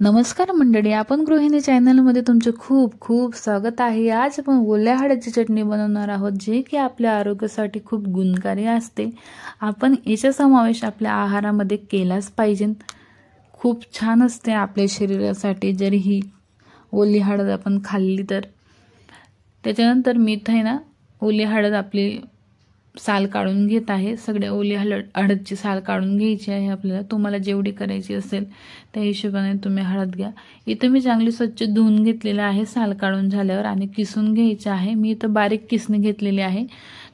नमस्कार मंडळी, आपण गृहिणी चॅनलमध्ये तुमचे खूप खूप स्वागत आहे। आज आपण ओल्या हळदची चटणी बनवणार आहोत, जे की आपल्या आरोग्यासाठी खूप गुणकारी असते। आपण याचा समावेश आपल्या आहारामध्ये केलाच पाहिजे। खूप छान असते आपल्या शरीरासाठी जर ही ओली हळद आपण खाल्ली तर। त्याच्यानंतर मी इथे ना ओली हळद आपली साल काढून घेत आहे। सगळे ओली हळदची साल काढून घ्यायची आहे आपल्याला। तुम्हाला जेवढी करायची असेल त्या हिशोबाने तुम्ही हळद घ्या। इथे मी चांगली स्वच्छ धुवून घेतलेली आहे साल काढून झाल्यावर, आणि किसून घ्यायची आहे। मी इथे बारीक किसणी घेतलेली आहे,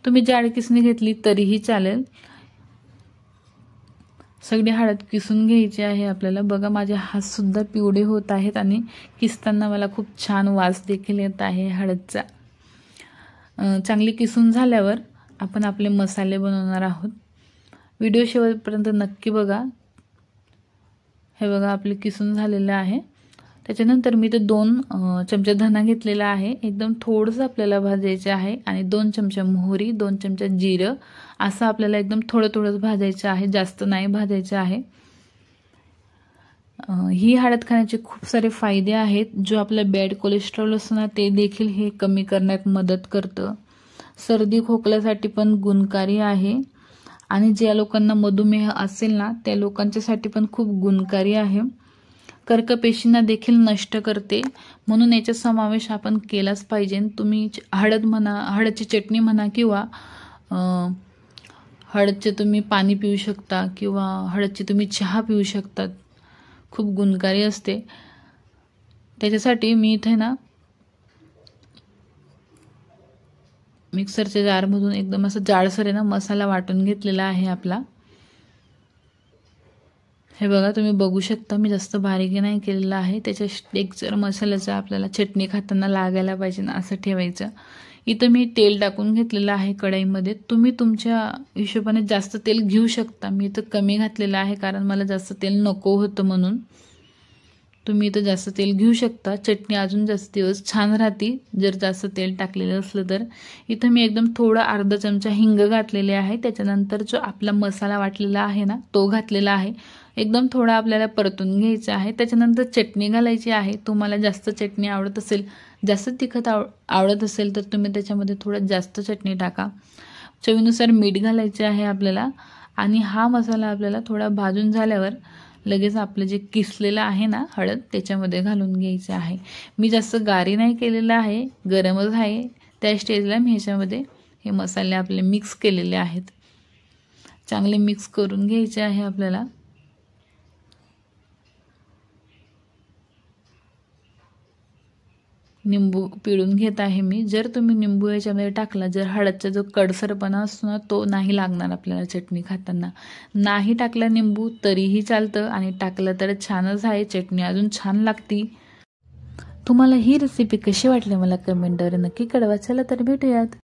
तुम्ही जाड किसणी घेतली तरीही चालेल। सगळी हळद किसून घ्यायची आहे आपल्याला। बघा माझे हात सुद्धा पिवळे होत आहेत आणि किसताना मला खूप छान वास देखील येत आहे हळदचा। चांगली किसून झाल्यावर आपण आपले मसाले बनवणार आहोत। व्हिडिओ शेवटपर्यंत नक्की बघा। हे बघा आपले किसून झालेले आहे। त्याच्यानंतर मी ते 2 चमचे धना घेतलेला आहे, एकदम थोडंसं आपल्याला भाजायचे आहे, आणि 2 चमचे मोहरी, 2 चमचे जिरं, असं आपल्याला एकदम थोडंच भाजायचं आहे, जास्त नाही भाजायचं आहे। ही हळद खाण्याचे खूप सारे फायदे आहेत। जो आपला बॅड कोलेस्ट्रॉल असतो ना ते देखील हे कमी करण्यात मदत करतं। सर्दी खोकल्यासाठी पण गुणकारी आहे, आणि ज्या लोकांना मधुमेह असेल ना त्या लोकांच्यासाठी पण खूप गुणकारी आहे। कर्कपेशींना देखील नष्ट करते, म्हणून याचा समावेश आपण केलाच पाहिजे। तुम्ही हळद म्हणा, हळदची चटणी म्हणा, किंवा हळदचे तुम्ही पाणी पिऊ शकता, किंवा हळदची तुम्ही चहा पिऊ शकता, खूप गुणकारी असते। त्याच्यासाठी मी इथे ना मिक्सरच्या जारमधून एकदम असं जाडसर आहे ना मसाला वाटून घेतलेला आहे आपला। हे बघा तुम्ही बघू शकता, मी जास्त बारीक नाही केलेला आहे। त्याच्या टेक्स्चर मसाल्याचा आपल्याला चटणी खाताना लागायला पाहिजे ना असं ठेवायचं। इथं मी तेल टाकून घेतलेलं आहे कढईमध्ये। तुम्ही तुमच्या हिशोबाने जास्त तेल घेऊ शकता, मी इथं कमी घातलेलं आहे कारण मला जास्त तेल नको होतं म्हणून। तुम्ही इथं जास्त तेल घेऊ शकता, चटणी अजून जास्त दिवस छान राहते जर जास्त तेल टाकलेलं असलं तर। इथं मी एकदम थोडा अर्धा चमचा हिंग घातलेले आहे। त्याच्यानंतर जो आपला मसाला वाटलेला आहे ना तो घातलेला आहे, एकदम थोडा आपल्याला परतून घ्यायचा आहे। त्याच्यानंतर चटणी घालायची आहे। तुम्हाला जास्त चटणी आवडत असेल, जास्त तिखट आवडत असेल तर तुम्ही त्याच्यामध्ये थोडं जास्त चटणी टाका। चवीनुसार मीठ घालायचे आहे आपल्याला, आणि हा मसाला आपल्याला थोडा भाजून झाल्यावर लगेच आपलं जे किसलेलं आहे ना हळद त्याच्यामध्ये घालून घ्यायचं आहे। मी जास्त गारी नाही केलेलं आहे, गरमच आहे। त्या स्टेजला मी ह्याच्यामध्ये हे मसाले आपले मिक्स केलेले आहेत, चांगले मिक्स करून घ्यायचे आहे आपल्याला। निंबू पिळून घेत आहे मी। जर तुम्ही निंबू याच्यामध्ये टाकला, जर हळदचा जो कडसरपणा असतो ना तो नाही लागणार आपल्याला चटणी खाताना। नाही टाकला निंबू तरीही चालतं, आणि टाकलं तर छानच आहे, चटणी अजून छान लागती। तुम्हाला ही रेसिपी कशी वाटली मला कमेंटद्वारे नक्की कळवा। चला तर भेटूयात।